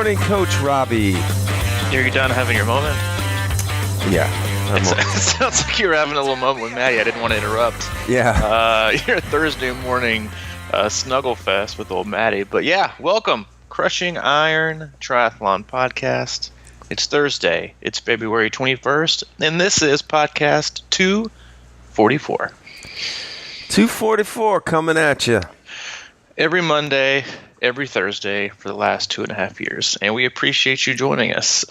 morning, Coach Robbie. Are you done having your moment? Yeah. It sounds like you were having a little moment with Maddie. I didn't want to interrupt. Yeah. Your Thursday morning snuggle fest with old Maddie. But yeah, welcome. Crushing Iron Triathlon Podcast. It's Thursday. It's February 21st. And this is podcast 244. 244 coming at you. Every Monday, every Thursday for the last 2.5 years. And we appreciate you joining us.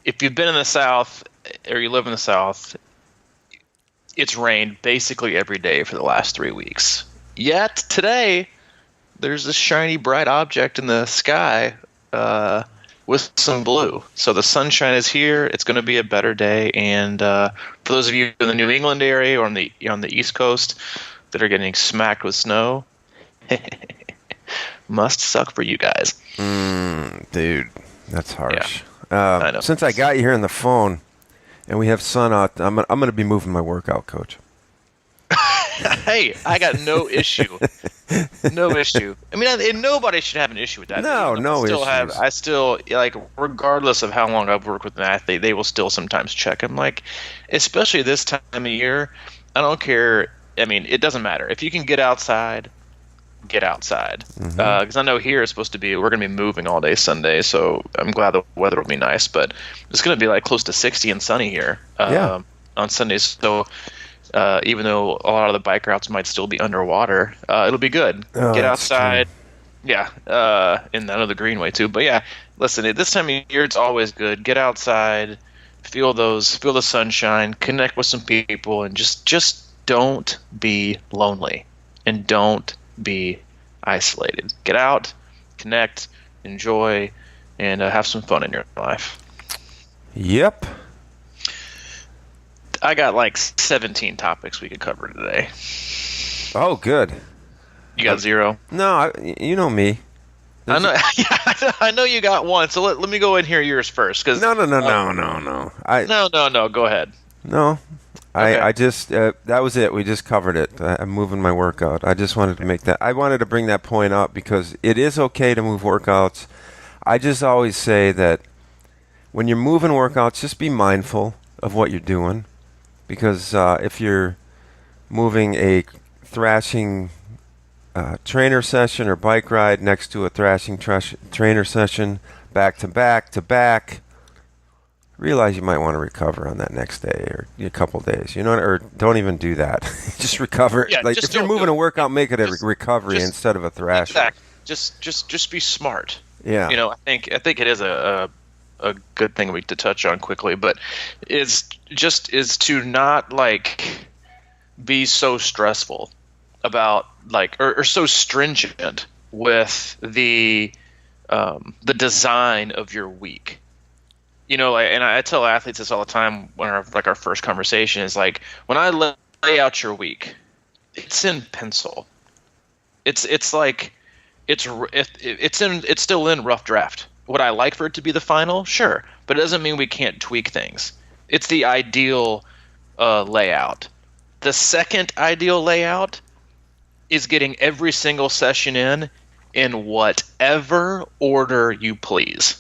If you've been in the South or you live in the South, it's rained basically every day for the last 3 weeks. Yet today, there's this shiny, bright object in the sky with some blue. So the sunshine is here. It's going to be a better day. And for those of you in the New England area or on the East Coast that are getting smacked with snow, must suck for you guys. Dude, that's harsh. Yeah. I know. Since I got you here on the phone and we have sun out, I'm going to be moving my workout, Coach. Hey, I got no issue. No issue. I mean, and nobody should have an issue with that. No issues. I still, like, regardless of how long I've worked with an athlete, they will still sometimes check. I'm like, especially this time of year, I don't care. I mean, it doesn't matter. If you can get outside, get outside. Because I know here it's supposed to be, we're going to be moving all day Sunday, so I'm glad the weather will be nice. But it's going to be like close to 60 and sunny here on Sundays. So even though a lot of the bike routes might still be underwater, it'll be good. Get outside. True. Yeah. And I know the Greenway too. But yeah, listen, at this time of year, it's always good. Get outside, feel the sunshine, connect with some people, and just don't be lonely and don't be isolated. Get out, connect, enjoy, and have some fun in your life. Yep. I got like 17 topics we could cover today. Oh, good. You got zero? No, you know me. I know. I know you got one. So let me go in here yours first. Cause, No. No. Go ahead. No. Okay. I just that was it. We just covered it. I'm moving my workout. I just wanted to make that. I wanted to bring that point up because it is okay to move workouts. I just always say that when you're moving workouts, just be mindful of what you're doing, because if you're moving a thrashing trainer session or bike ride next to a thrashing trainer session, back to back. Realize you might want to recover on that next day or a couple days, or don't even do that. Just recover. Yeah, like if you're moving a workout, make it a recovery instead of a thrashing. Exactly. Just be smart. Yeah. I think it is a good thing to touch on quickly, but is to not like be so stressful about or so stringent with the design of your week. And I tell athletes this all the time when our first conversation is like, when I lay out your week, it's in pencil. It's still in rough draft. Would I like for it to be the final? Sure, but it doesn't mean we can't tweak things. It's the ideal layout. The second ideal layout is getting every single session in whatever order you please.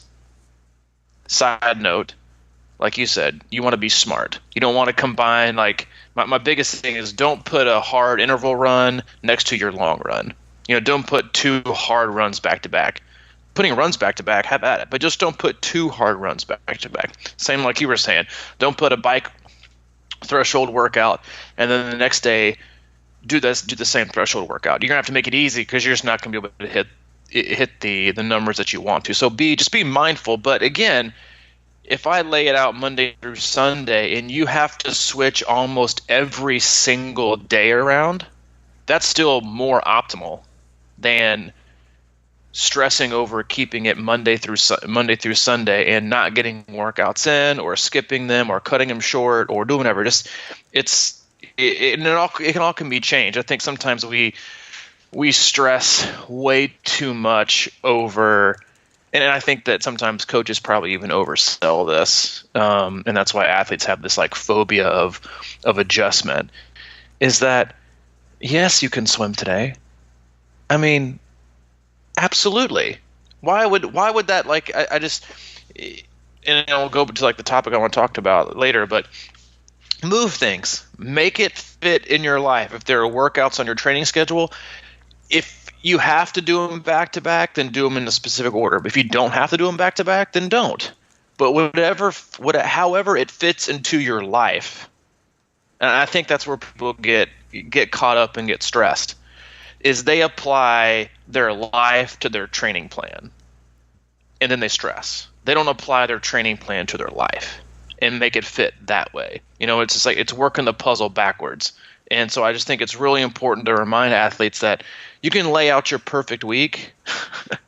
Side note, like you said, you want to be smart. You don't want to combine, my biggest thing is don't put a hard interval run next to your long run. Don't put two hard runs back to back. Putting runs back to back, have at it, but just don't put two hard runs back to back. Same like you were saying. Don't put a bike threshold workout and then the next day do the same threshold workout. You're gonna have to make it easy because you're just not gonna be able to hit the numbers that you want to. So just be mindful. But again, if I lay it out Monday through Sunday and you have to switch almost every single day around, that's still more optimal than stressing over keeping it Monday through Sunday and not getting workouts in or skipping them or cutting them short or doing whatever. It all can be changed. I think sometimes we stress way too much over, and I think that sometimes coaches probably even oversell this, and that's why athletes have this phobia of adjustment, is that yes, you can swim today. I mean, absolutely. Why would that, like, I just, and we'll go to like the topic I want to talk about later, but move things, make it fit in your life. If there are workouts on your training schedule, if you have to do them back to back, then do them in a specific order. But if you don't have to do them back to back, then don't. But however it fits into your life, and I think that's where people get caught up and get stressed, is they apply their life to their training plan, and then they stress. They don't apply their training plan to their life and make it fit that way. It's just like it's working the puzzle backwards. And so I just think it's really important to remind athletes that you can lay out your perfect week.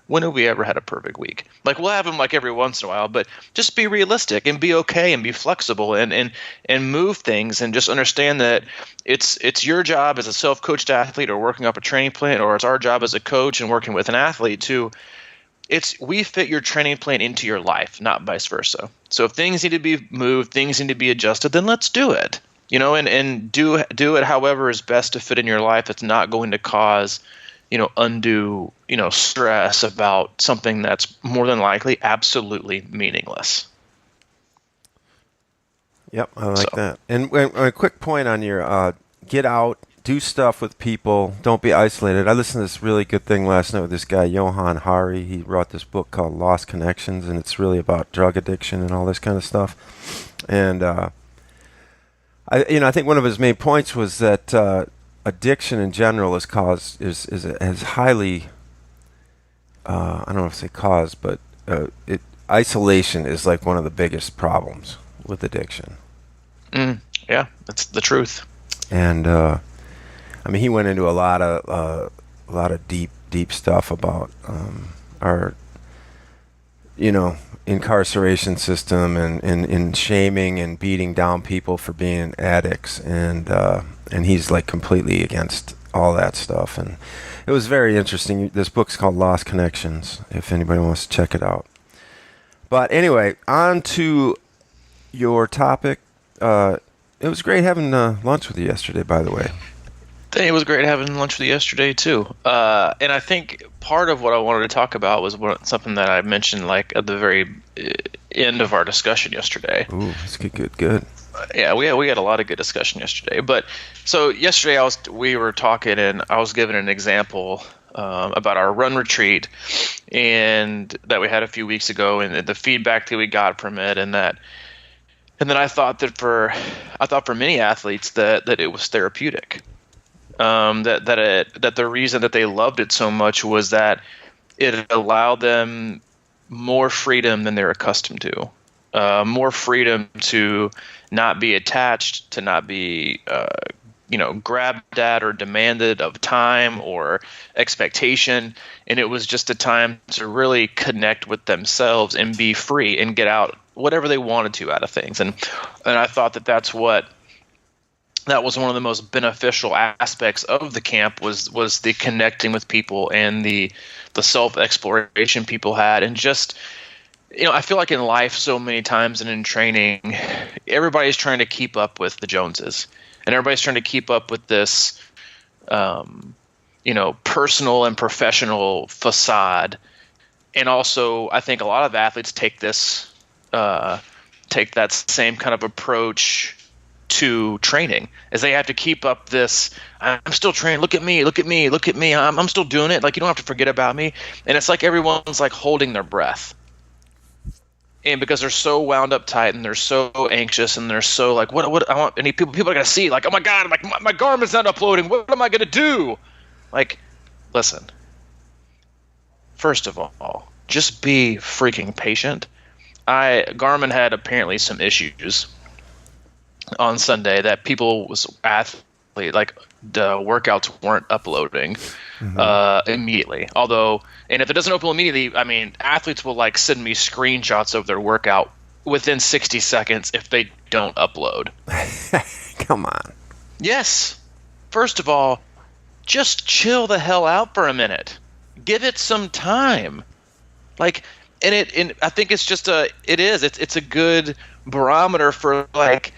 When have we ever had a perfect week? Like, we'll have them like every once in a while, but just be realistic and be okay and be flexible and move things, and just understand that it's your job as a self-coached athlete or working up a training plan, or it's our job as a coach and working with an athlete we fit your training plan into your life, not vice versa. So if things need to be moved, things need to be adjusted, then let's do it. And do it however is best to fit in your life. It's not going to cause, undue, stress about something that's more than likely absolutely meaningless. Yep, I like that. And a quick point on your get out, do stuff with people, don't be isolated. I listened to this really good thing last night with this guy, Johan Hari. He wrote this book called Lost Connections, and it's really about drug addiction and all this kind of stuff. And I think one of his main points was that addiction in general is highly I don't know if I say cause, but isolation is like one of the biggest problems with addiction. Yeah, that's the truth. And he went into a lot of deep stuff about our incarceration system and shaming and beating down people for being addicts, and he's like completely against all that stuff. And it was very interesting. This book's called Lost Connections, if anybody wants to check it out. But anyway, on to your topic. It was great having lunch with you yesterday, by the way. It was great having lunch with you yesterday too. And I think part of what I wanted to talk about was something that I mentioned like at the very end of our discussion yesterday. Ooh, that's good. Yeah, we had a lot of good discussion yesterday. But so yesterday we were talking, and I was giving an example about our run retreat and that we had a few weeks ago, and the feedback that we got from it, and then I thought for many athletes that it was therapeutic. That the reason that they loved it so much was that it allowed them more freedom than they're accustomed to, more freedom to not be attached, to not be grabbed at or demanded of time or expectation. And it was just a time to really connect with themselves and be free and get out whatever they wanted to out of things. And I thought that was one of the most beneficial aspects of the camp was the connecting with people and the self-exploration people had. And just, I feel like in life so many times and in training, everybody's trying to keep up with the Joneses, and everybody's trying to keep up with this, personal and professional facade. And also I think a lot of athletes take that same kind of approach to training, as they have to keep up this, I'm still training, look at me, I'm still doing it, like, you don't have to forget about me. And it's like everyone's like holding their breath, and because they're so wound up tight and they're so anxious and they're so like, what I want, any people are gonna see, like, oh my god, like my Garmin's not uploading, what am I gonna do? Like, listen, first of all, just be freaking patient. Garmin had apparently some issues on Sunday that people like the workouts weren't uploading immediately. And if it doesn't upload immediately, athletes will like send me screenshots of their workout within 60 seconds if they don't upload. Come on. Yes. First of all, just chill the hell out for a minute. Give it some time. Like, and I think it's just it's a good barometer for like,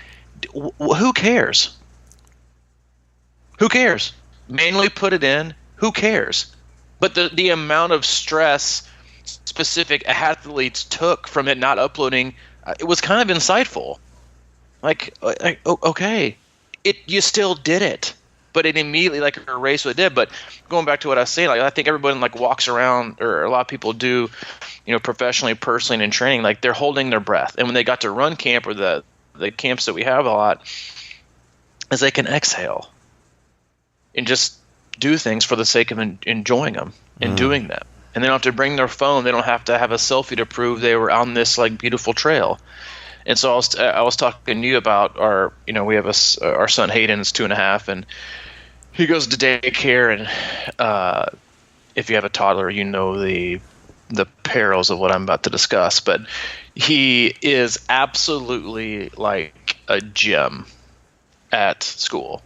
who cares? Who cares? Manually put it in. Who cares? But the amount of stress specific athletes took from it not uploading, it was kind of insightful. Okay, you still did it, but it immediately like erased what it did. But going back to what I was saying, like I think everyone like walks around, or a lot of people do, professionally, personally, and in training, like they're holding their breath. And when they got to run camp, or the camps that we have a lot, is they can exhale and just do things for the sake of enjoying them and doing them. And they don't have to bring their phone. They don't have to have a selfie to prove they were on this like beautiful trail. And so I was talking to you about our, we have our son Hayden is 2.5, and he goes to daycare. And if you have a toddler, the perils of what I'm about to discuss. But he is absolutely like a gem at school,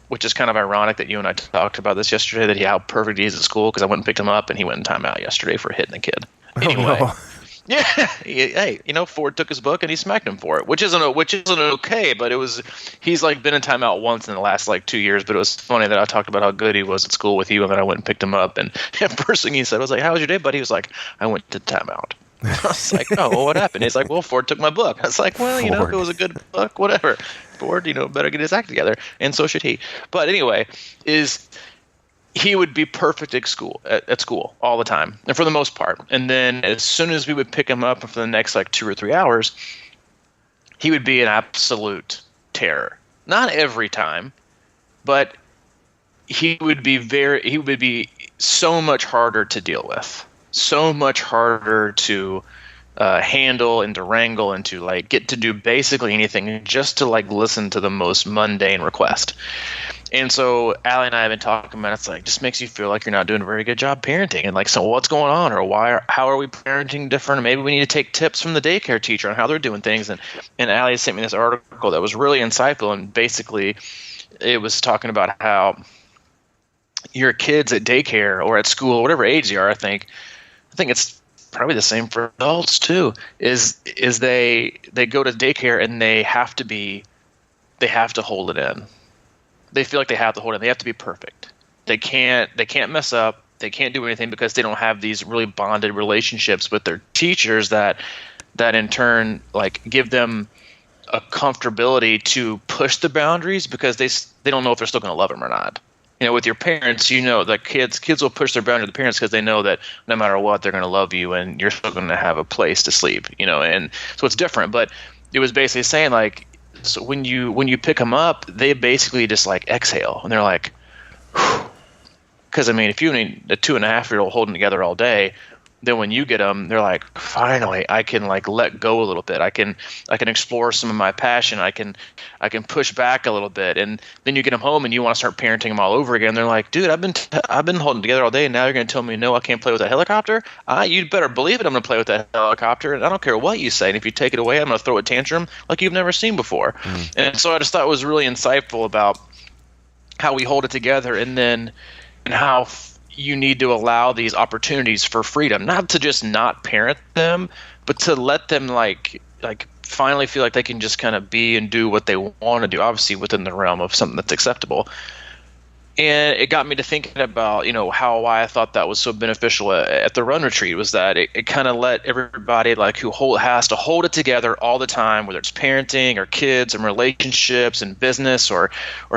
which is kind of ironic that you and I talked about this yesterday, that how perfect he is at school, because I went and picked him up and he went in timeout yesterday for hitting a kid. Anyway. Oh, no. Yeah, hey, Ford took his book and he smacked him for it, which isn't okay. But he's like been in timeout once in the last like 2 years. But it was funny that I talked about how good he was at school with you, and then I went and picked him up. And the first thing he said was like, "How was your day, buddy?" He was like, "I went to timeout." I was like, "Oh, well, what happened?" He's like, "Well, Ford took my book." I was like, "Well, if it was a good book, whatever. Ford, better get his act together, and so should he." But anyway, he would be perfect at school all the time, and for the most part. And then as soon as we would pick him up for the next like 2 or 3 hours, he would be an absolute terror. Not every time, but he would be so much harder to deal with, so much harder to handle and to wrangle and to like get to do basically anything just to like listen to the most mundane request. And so Allie and I have been talking about, it's like, just makes you feel like you're not doing a very good job parenting. And like, so what's going on, or how are we parenting different? Maybe we need to take tips from the daycare teacher on how they're doing things. And Allie sent me this article that was really insightful. And basically it was talking about how your kids at daycare or at school, whatever age they are, I think it's probably the same for adults too, is they go to daycare and they have to hold it in. They feel like they have to hold it. They have to be perfect. They can't mess up. They can't do anything because they don't have these really bonded relationships with their teachers that in turn like give them a comfortability to push the boundaries, because they don't know if they're still going to love them or not. With your parents, the kids will push their boundary to the parents because they know that no matter what, they're going to love you and you're still going to have a place to sleep. And so it's different. But it was basically saying like, so when you pick them up, they basically just like exhale, and they're like, because if you need a 2.5-year-old holding together all day, then when you get them, they're like, finally, I can like let go a little bit. I can explore some of my passion. I can push back a little bit, and then you get them home and you want to start parenting them all over again. They're like, dude, I've been holding together all day, and now you're going to tell me no, I can't play with that helicopter? You'd better believe it. I'm going to play with that helicopter, and I don't care what you say. And if you take it away, I'm going to throw a tantrum like you've never seen before. And so I just thought it was really insightful about how we hold it together, and how you need to allow these opportunities for freedom, not to just not parent them, but to let them like finally feel like they can just kind of be and do what they want to do, obviously within the realm of something that's acceptable. And it got me to thinking about, why I thought that was so beneficial at the run retreat, was that it kind of let everybody like who has to hold it together all the time, whether it's parenting or kids and relationships and business or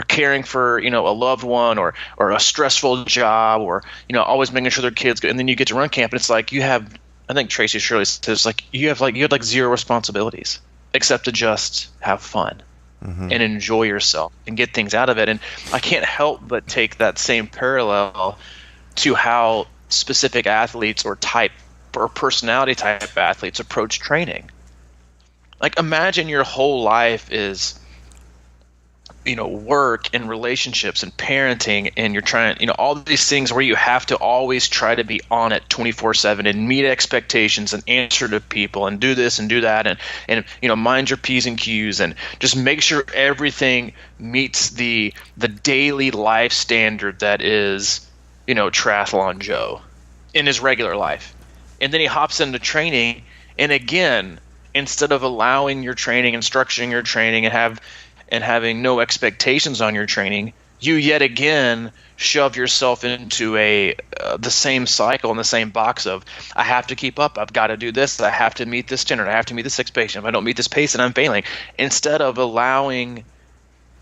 caring for, a loved one or a stressful job or, always making sure their kids good. And then you get to run camp and it's like I think Tracy Shirley says like you have zero responsibilities except to just have fun. And enjoy yourself and get things out of it. And I can't help but take that same parallel to how specific athletes or personality type athletes approach training. Like imagine your whole life is, work and relationships and parenting, and you're trying, all these things where you have to always try to be on it 24/7 and meet expectations and answer to people and do this and do that and mind your P's and Q's and just make sure everything meets the daily life standard that is, Triathlon Joe in his regular life. And then he hops into training, and again, instead of allowing your training and structuring your training and having no expectations on your training, you yet again shove yourself into the same cycle and the same box of, I have to keep up, I've got to do this, I have to meet this standard, I have to meet this expectation. If I don't meet this pace, then I'm failing. Instead of allowing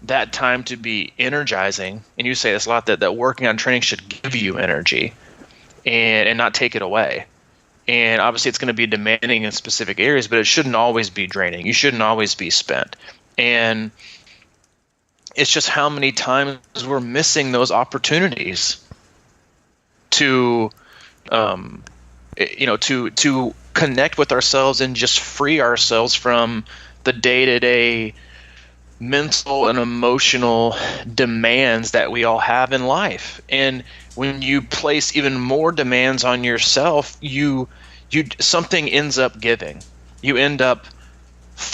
that time to be energizing, and you say this a lot, that working on training should give you energy and not take it away. And obviously it's going to be demanding in specific areas, but it shouldn't always be draining. You shouldn't always be spent. And it's just how many times we're missing those opportunities to, to connect with ourselves and just free ourselves from the day-to-day mental and emotional demands that we all have in life. And when you place even more demands on yourself, you something ends up giving. You end up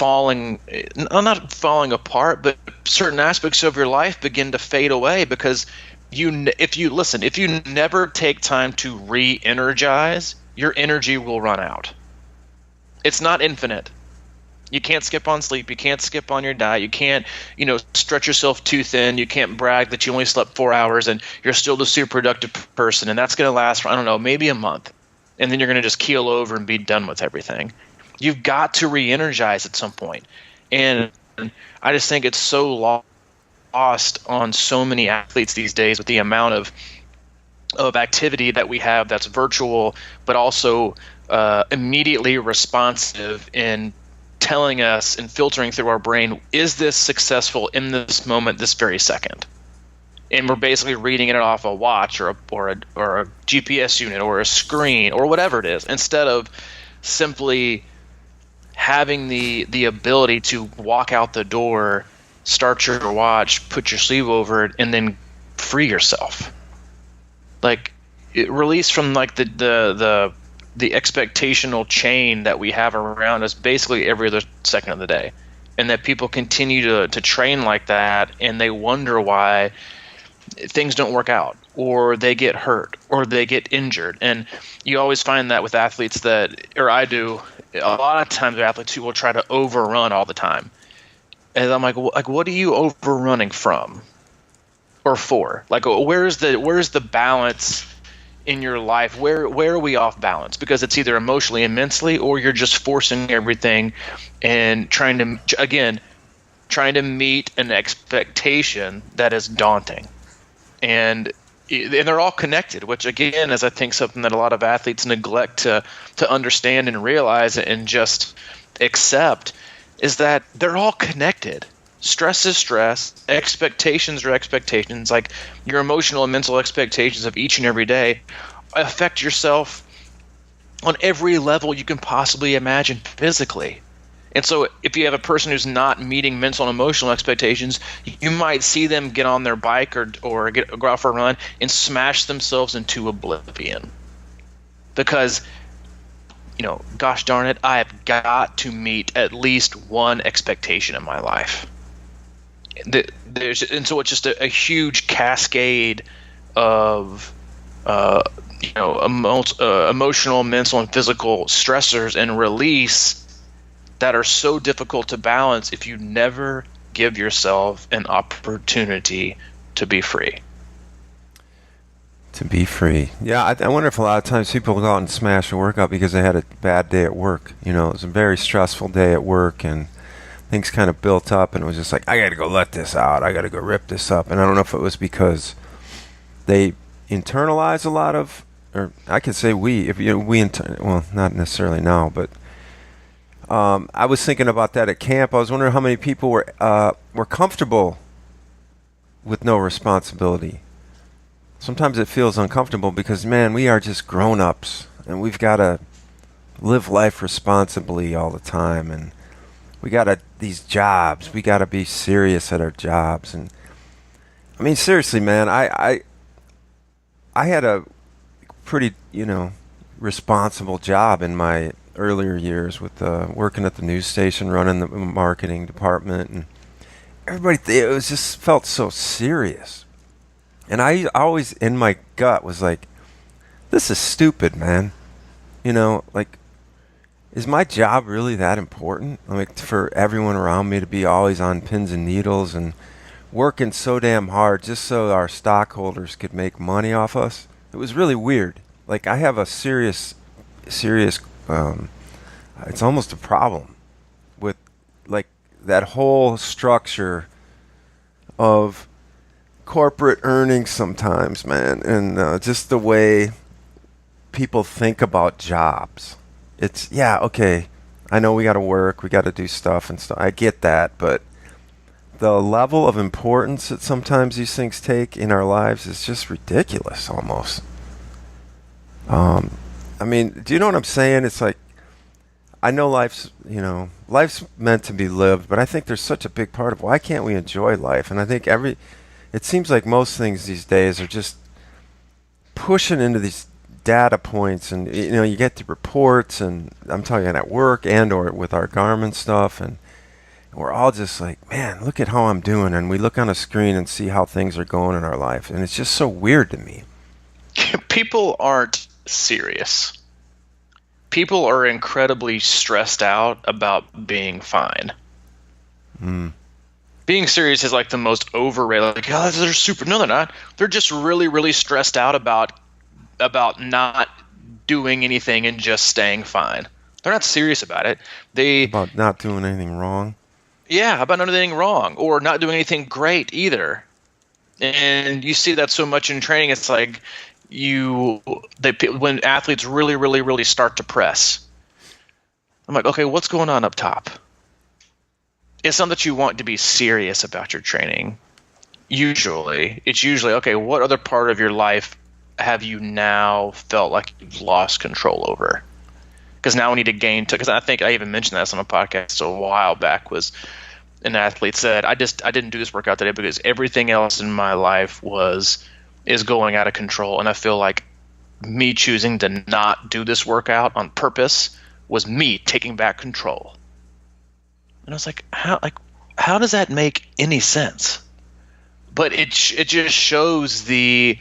not falling apart, but certain aspects of your life begin to fade away because if you never take time to re-energize, your energy will run out. It's not infinite. You can't skip on sleep. You can't skip on your diet. You can't, stretch yourself too thin. You can't brag that you only slept 4 hours and you're still the super productive person. And that's going to last for, I don't know, maybe a month. And then you're going to just keel over and be done with everything. You've got to re-energize at some point. And I just think it's so lost on so many athletes these days with the amount of activity that we have that's virtual, but also immediately responsive in telling us and filtering through our brain, is this successful in this moment, this very second? And we're basically reading it off a watch or a GPS unit or a screen or whatever it is, instead of simply having the ability to walk out the door, start your watch, put your sleeve over it, and then free yourself. Like, release from like the expectational chain that we have around us basically every other second of the day. And that people continue to train like that, and they wonder why things don't work out, or they get hurt, or they get injured. And you always find that with athletes I do, a lot of times with athletes who will try to overrun all the time. And I'm like, what are you overrunning from or for? Like, where's the balance in your life? Where are we off balance? Because it's either emotionally and mentally, or you're just forcing everything and trying to meet an expectation that is daunting. And they're all connected, which again is, I think, something that a lot of athletes neglect to understand and realize and just accept, is that they're all connected. Stress is stress. Expectations are expectations. Like, your emotional and mental expectations of each and every day affect yourself on every level you can possibly imagine physically. And so if you have a person who's not meeting mental and emotional expectations, you might see them get on their bike or go out for a run and smash themselves into oblivion. Because, gosh darn it, I have got to meet at least one expectation in my life. And so it's just a huge cascade of emotional, mental, and physical stressors and release that are so difficult to balance if you never give yourself an opportunity to be free. To be free. Yeah, I wonder if a lot of times people go out and smash a workout because they had a bad day at work. It was a very stressful day at work, and things kind of built up, and it was just like, I got to go let this out. I got to go rip this up. And I don't know if it was because they internalize a lot of, or I could say well, not necessarily now, but I was thinking about that at camp. I was wondering how many people were comfortable with no responsibility. Sometimes it feels uncomfortable because, man, we are just grown-ups, and we've got to live life responsibly all the time, and we got these jobs. We got to be serious at our jobs. And I mean, seriously, man, I had a pretty, responsible job in my earlier years with working at the news station, running the marketing department, and it was just felt so serious. And I always, in my gut, was like, this is stupid, man. Is my job really that important? Like, for everyone around me to be always on pins and needles and working so damn hard just so our stockholders could make money off us. It was really weird. Like I have a serious, it's almost a problem with like that whole structure of corporate earnings sometimes, man, and just the way people think about jobs. It's yeah, okay. I know we got to work, we got to do stuff and stuff. I get that, but the level of importance that sometimes these things take in our lives is just ridiculous, almost. I mean, do you know what I'm saying? It's like I know life's meant to be lived, but I think there's such a big part of why can't we enjoy life? And I think it seems like most things these days are just pushing into these data points, and you get the reports, and I'm talking at work and or with our Garmin stuff, and we're all just like, man, look at how I'm doing, and we look on a screen and see how things are going in our life, and it's just so weird to me. People aren't serious. People are incredibly stressed out about being fine. Being serious is like the most overrated. Like, oh, they're super. No, they're not. They're just really, really stressed out about not doing anything and just staying fine. They're not serious about it. About not doing anything wrong. Yeah, about not doing anything wrong or not doing anything great either. And you see that so much in training. It's like when athletes really, really, really start to press. I'm like, okay, what's going on up top? It's not that you want to be serious about your training. It's usually, okay, what other part of your life have you now felt like you've lost control over? Because now we need to gain, because I think I even mentioned this on a podcast a while back, was an athlete said, I didn't do this workout today because everything else in my life is going out of control, and I feel like me choosing to not do this workout on purpose was me taking back control. And I was like, how does that make any sense? But it just shows and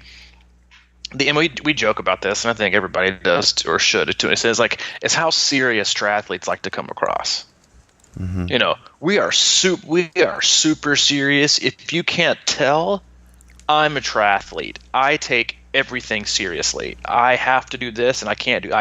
we joke about this, and I think everybody does or should too. It says like it's how serious triathletes like to come across. Mm-hmm. We are super serious. If you can't tell, I'm a triathlete. I take everything seriously. I have to do this, and I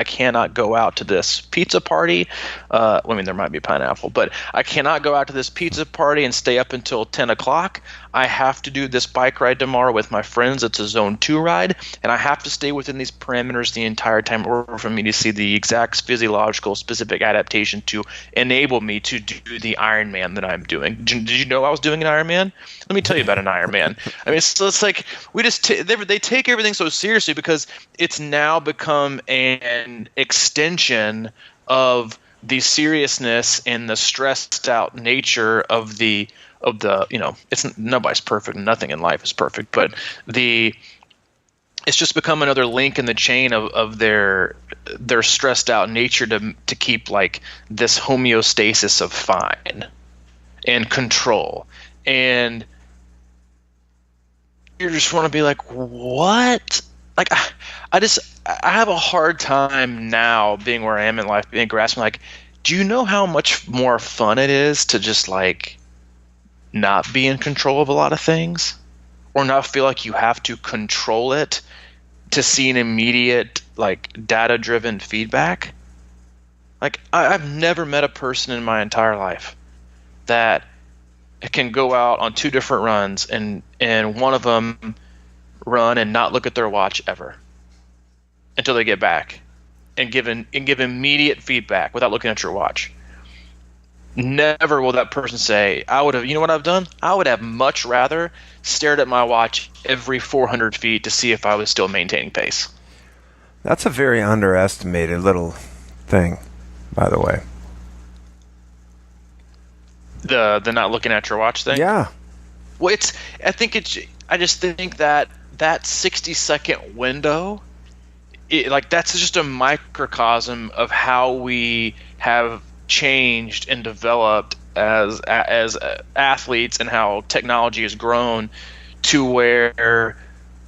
cannot go out to this pizza party. There might be pineapple, but I cannot go out to this pizza party and stay up until 10 o'clock. I have to do this bike ride tomorrow with my friends. It's a zone 2 ride, and I have to stay within these parameters the entire time in order for me to see the exact physiological specific adaptation to enable me to do the Ironman that I'm doing. Did you know I was doing an Ironman? Let me tell you about an Ironman. I mean, so it's like we just they take everything so seriously because it's now become an extension of the seriousness and the stressed out nature of the it's nobody's perfect, nothing in life is perfect, but it's just become another link in the chain of their stressed out nature to keep like this homeostasis of fine and control. And you just want to be like, what? Like, I have a hard time now being where I am in life, being grasping, like, do you know how much more fun it is to just like not be in control of a lot of things, or not feel like you have to control it to see an immediate like data-driven feedback? Like, I've never met a person in my entire life that can go out on 2 different runs and one of them run and not look at their watch ever until they get back and give immediate feedback without looking at your watch. Never will that person say, you know what I've done? I would have much rather stared at my watch every 400 feet to see if I was still maintaining pace. That's a very underestimated little thing, by the way. The not looking at your watch thing? Yeah. Well, I just think that 60-second window, that's just a microcosm of how we have changed and developed as athletes, and how technology has grown to where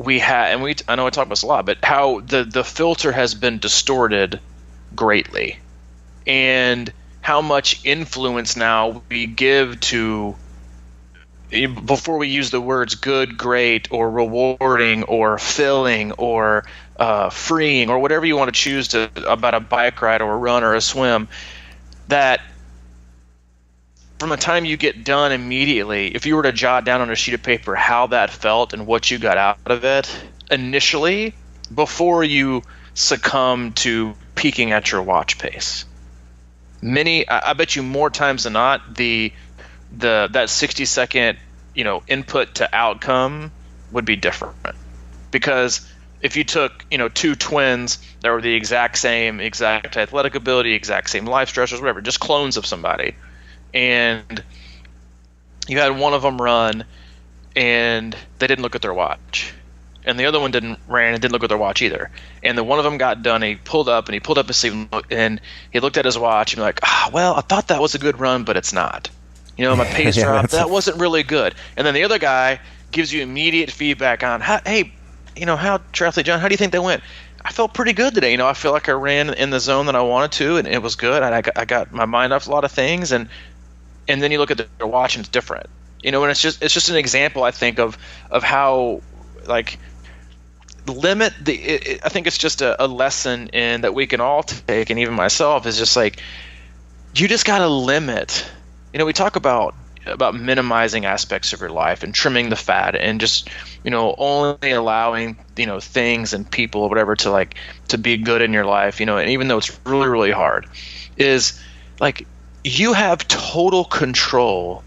I know I talk about this a lot, but how the filter has been distorted greatly, and how much influence now we give to before we use the words good, great, or rewarding, or filling, or freeing, or whatever you want to choose to about a bike ride or a run or a swim, that from the time you get done immediately, if you were to jot down on a sheet of paper how that felt and what you got out of it initially, before you succumb to peaking at your watch pace, I bet you more times than not, that 60-second input to outcome would be different. Because if you took two twins that were the exact athletic ability, exact same life stressors, whatever, just clones of somebody, and you had one of them run and they didn't look at their watch, and the other one ran and didn't look at their watch either, and the one of them got done, he pulled up his sleeve and he looked at his watch and like, well, I thought that was a good run, but it's not. My pace dropped. That wasn't really good. And then the other guy gives you immediate feedback on, how Triathlete John, how do you think that went? I felt pretty good today. I feel like I ran in the zone that I wanted to, and it was good. And I got my mind off a lot of things. And then you look at their watch and it's different. And it's just an example, I think, of how like limit the. I think it's just a lesson in that we can all take, and even myself, is just like, you just got to limit. We talk about minimizing aspects of your life and trimming the fat and just, only allowing, things and people or whatever to be good in your life, and even though it's really, really hard, is like you have total control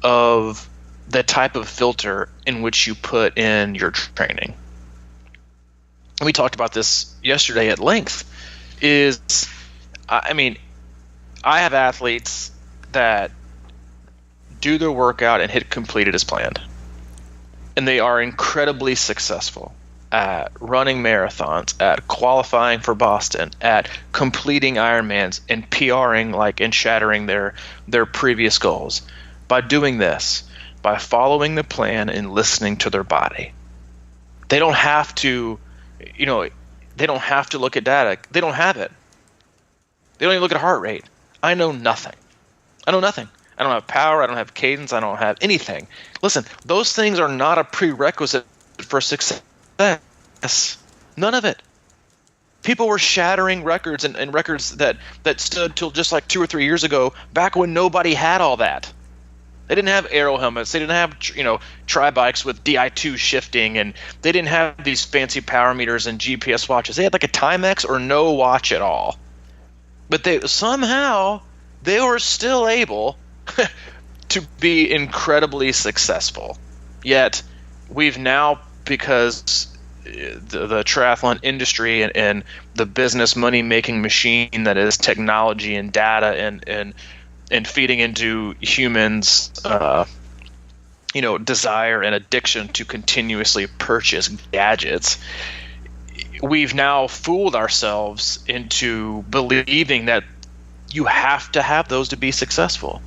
of the type of filter in which you put in your training. And we talked about this yesterday at length. I have athletes that do their workout and hit completed as planned. And they are incredibly successful at running marathons, at qualifying for Boston, at completing Ironmans and PRing and shattering their previous goals. By doing this, by following the plan and listening to their body. They don't have to, they don't have to look at data. They don't have it. They don't even look at heart rate. I know nothing. I don't have power. I don't have cadence. I don't have anything. Listen, those things are not a prerequisite for success. None of it. People were shattering records and records that stood till just like 2 or 3 years ago, back when nobody had all that. They didn't have aero helmets. They didn't have tri-bikes with Di2 shifting, and they didn't have these fancy power meters and GPS watches. They had like a Timex or no watch at all. But they were still able to be incredibly successful. Yet we've now, because the triathlon industry and the business money making machine that is technology and data and feeding into humans desire and addiction to continuously purchase gadgets, we've now fooled ourselves into believing that you have to have those to be successful.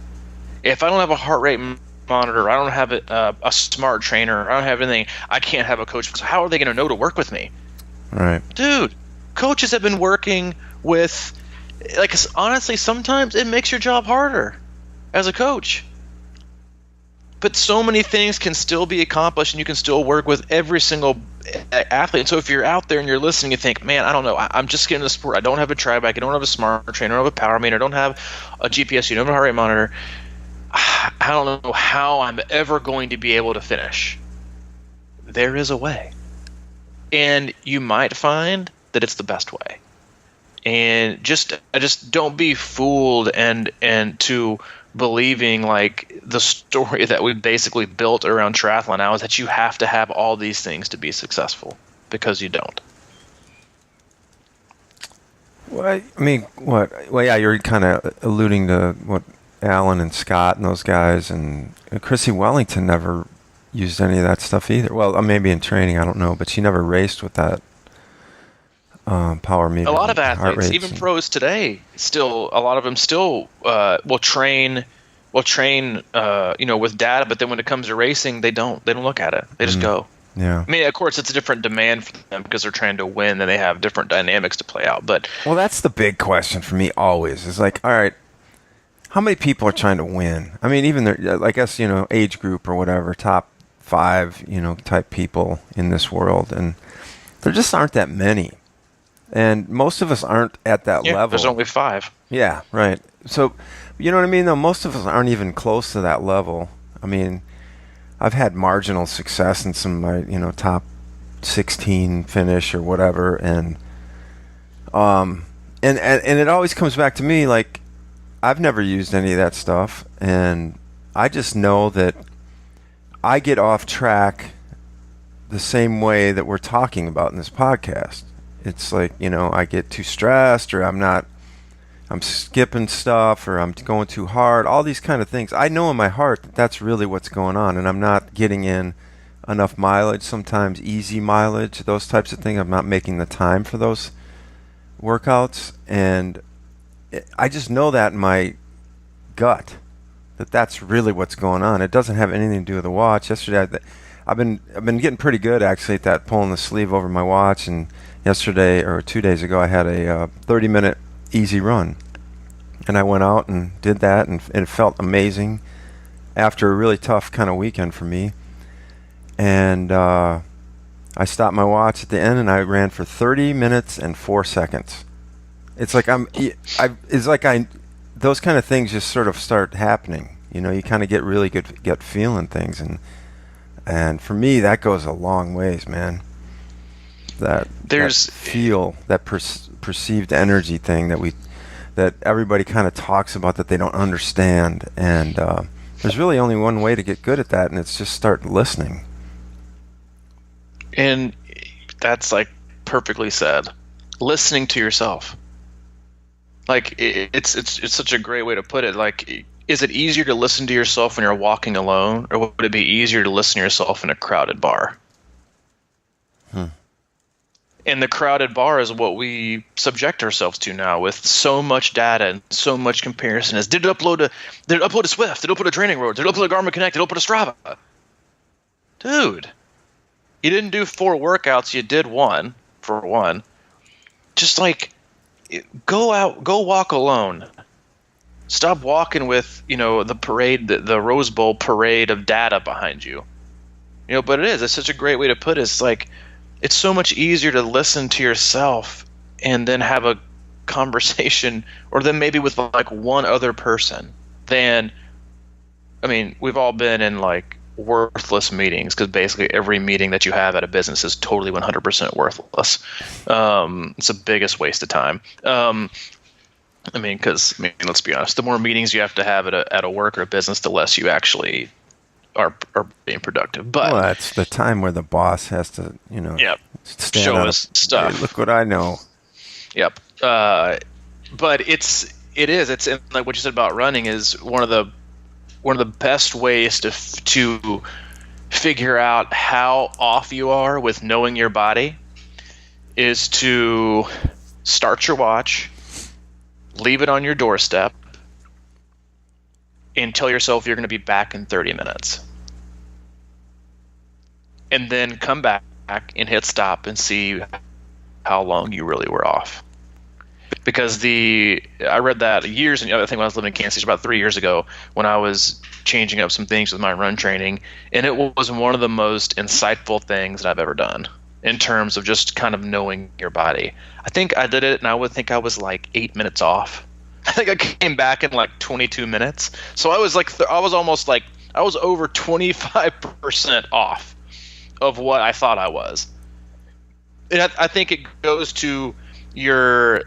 If I don't have a heart rate monitor, I don't have a smart trainer, I don't have anything, I can't have a coach. So how are they going to know to work with me? Right. Dude, coaches have been working with, honestly, sometimes it makes your job harder as a coach. But so many things can still be accomplished, and you can still work with every single athlete. And so if you're out there and you're listening, you think, man, I don't know, I'm just getting into the sport. I don't have a tri-bike, I don't have a smart trainer, I don't have a power meter, I don't have a GPS, I don't have a heart rate monitor. I don't know how I'm ever going to be able to finish. There is a way. And you might find that it's the best way. And just don't be fooled and to believing the story that we basically built around triathlon now is that you have to have all these things to be successful, because you don't. Well, what? Well, yeah, you're kind of alluding to what Alan and Scott and those guys, and Chrissy Wellington never used any of that stuff either. Well, maybe in training, I don't know, but she never raced with that power meter. A lot of athletes, even pros today, still a lot of them still will train with data, but then when it comes to racing, they don't look at it. They just go. Yeah. I mean, of course, it's a different demand for them because they're trying to win and they have different dynamics to play out. But well, that's the big question for me always. Is all right, how many people are trying to win? I mean, even their, I guess, age group or whatever, top 5, type people in this world, and there just aren't that many. And most of us aren't at that Yeah, there's level. only 5. Yeah, right. So, you know what I mean, though? Most of us aren't even close to that level. I mean, I've had marginal success in some of my, top 16 finish or whatever, and it always comes back to me, like, I've never used any of that stuff, and I just know that I get off track the same way that we're talking about in this podcast. It's like, I get too stressed, or I'm skipping stuff, or I'm going too hard, all these kind of things. I know in my heart that that's really what's going on, and I'm not getting in enough mileage, sometimes easy mileage, those types of things. I'm not making the time for those workouts, and I just know that in my gut, that that's really what's going on. It doesn't have anything to do with the watch. Yesterday, I've been getting pretty good actually at that, pulling the sleeve over my watch. And yesterday or 2 days ago, I had a 30-minute easy run, and I went out and did that, and it felt amazing after a really tough kind of weekend for me. And I stopped my watch at the end, and I ran for 30 minutes and 4 seconds. It's like those kind of things just sort of start happening. You kind of get really good, get feeling things, and for me, that goes a long ways, man. That perceived energy thing that everybody kind of talks about, that they don't understand, and there's really only one way to get good at that, and it's just start listening. And that's like perfectly said. Listening to yourself. Like, it's such a great way to put it. Like, is it easier to listen to yourself when you're walking alone, or would it be easier to listen to yourself in a crowded bar? And the crowded bar is what we subject ourselves to now, with so much data and so much comparison. Did it upload to Swift? Did it upload to Training Road? Did it upload to Garmin Connect? Did it upload to Strava? Dude, you didn't do 4 workouts. You did 1 for 1. Just like, go out, go walk alone. Stop walking with, the parade, the Rose Bowl parade of data behind you. But it's such a great way to put it. It's like, it's so much easier to listen to yourself and then have a conversation, or then maybe with like one other person, than, we've all been in like worthless meetings, because basically every meeting that you have at a business is totally 100% worthless. It's the biggest waste of time. Because let's be honest, the more meetings you have to have at a work or a business, the less you actually are being productive. But that's the time where the boss has to, stand show up, us stuff. Hey, look what I know. Yep. But it's like what you said about running is one of the best ways to figure out how off you are with knowing your body is to start your watch, leave it on your doorstep, and tell yourself you're going to be back in 30 minutes. And then come back and hit stop and see how long you really were off. Because I read that years, and I think when I was living in Kansas City about 3 years ago, when I was changing up some things with my run training, and it was one of the most insightful things that I've ever done in terms of just kind of knowing your body. I think I did it, and I would think I was like 8 minutes off. I think I came back in like 22 minutes. So I was like, I was over 25% off of what I thought I was. And I think it goes to your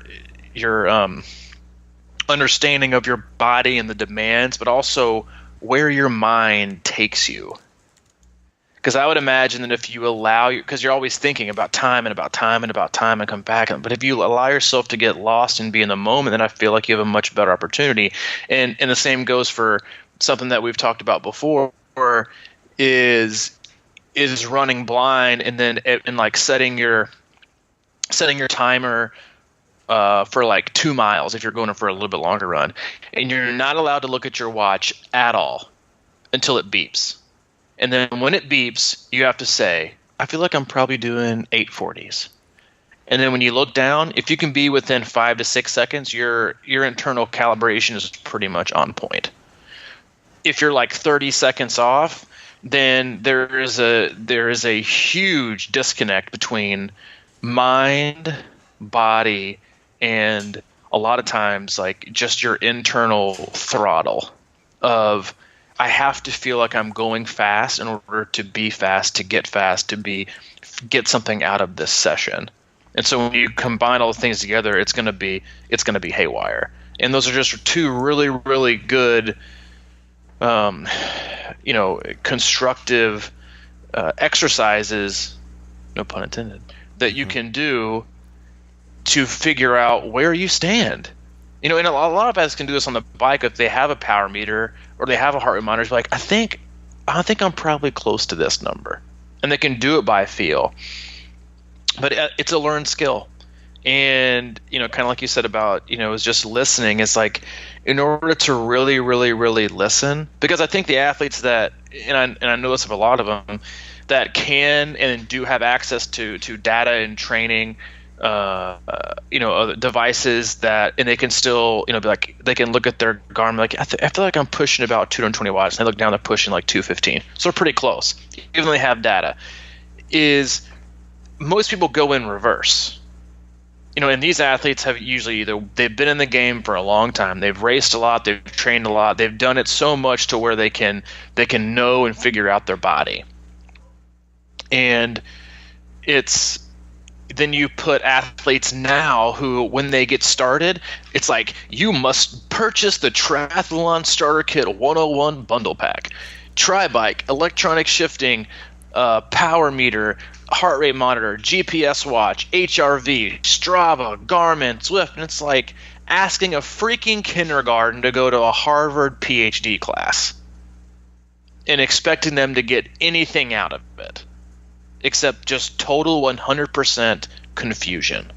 understanding of your body and the demands, but also where your mind takes you. Because I would imagine that if you allow, because you're always thinking about time and about time and about time and come back, but if you allow yourself to get lost and be in the moment, then I feel like you have a much better opportunity. And the same goes for something that we've talked about before, is running blind, and then like setting your timer for like 2 miles if you're going for a little bit longer run, and you're not allowed to look at your watch at all until it beeps. And then when it beeps, you have to say, I feel like I'm probably doing 840s. And then when you look down, if you can be within 5 to 6 seconds, your internal calibration is pretty much on point. If you're like 30 seconds off, then there is a huge disconnect between mind, body, and a lot of times like just your internal throttle of I have to feel like I'm going fast in order to be fast, to get something out of this session. And so when you combine all the things together, it's gonna be haywire. And those are just two really, really good constructive exercises, no pun intended, that you can do to figure out where you stand. And a lot of guys can do this on the bike if they have a power meter or they have a heart rate monitor. It's like, I think I'm probably close to this number, and they can do it by feel. But it's a learned skill. And kind of like you said about is just listening. It's like in order to really, really, really listen, because I think the athletes that and I know this of a lot of them that can and do have access to data and training, devices that, and they can still be like, they can look at their Garmin like I feel like I'm pushing about 220 watts, and they look down, they're pushing like 215, so they're pretty close even though they have data. Is most people go in reverse. And these athletes have usually they've been in the game for a long time. They've raced a lot. They've trained a lot. They've done it so much to where they can know and figure out their body. And then you put athletes now who, when they get started, it's like you must purchase the Triathlon Starter Kit 101 bundle pack. Tri-bike, electronic shifting, power meter, heart rate monitor, GPS watch, HRV, Strava, Garmin, Zwift, and it's like asking a freaking kindergarten to go to a Harvard PhD class and expecting them to get anything out of it except just total 100% confusion.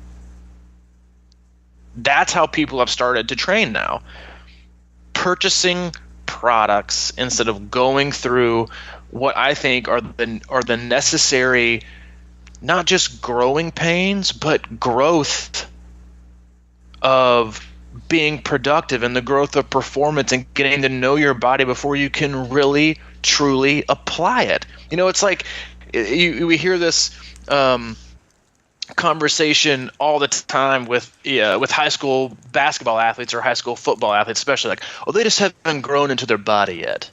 That's how people have started to train now. Purchasing products instead of going through what I think are the necessary, not just growing pains, but growth of being productive and the growth of performance and getting to know your body before you can really, truly apply it. It's like we hear this conversation all the time with high school basketball athletes or high school football athletes, especially like, oh, they just haven't grown into their body yet.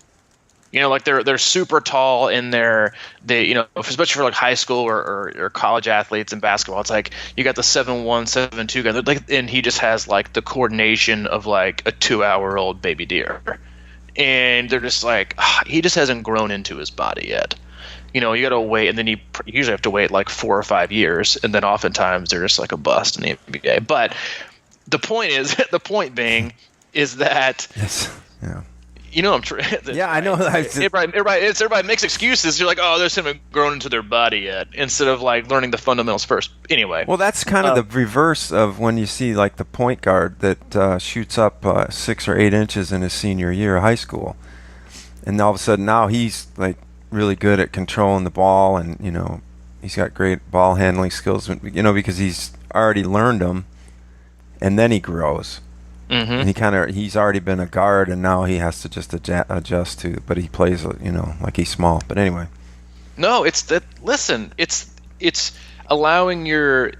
Like they're super tall and especially for like high school or college athletes in basketball, it's like you got the 7'1", 7'2" guy, like, and he just has like the coordination of like a 2-hour-old baby deer, and they're just like, he just hasn't grown into his body yet. You got to wait, and then you usually have to wait like 4 or 5 years, and then oftentimes they're just like a bust in the NBA. But the point being is that yes, yeah. I'm yeah, I know. Everybody makes excuses. You're like, oh, they haven't grown into their body yet, instead of like learning the fundamentals first. Anyway, well, that's kind of the reverse of when you see like the point guard that shoots up 6 or 8 inches in his senior year of high school, and all of a sudden now he's like really good at controlling the ball, and he's got great ball handling skills, because he's already learned them, and then he grows. Mm-hmm. And he's already been a guard, and now he has to just adjust to, but he plays like he's small. But anyway, no, it's that. Listen, it's allowing your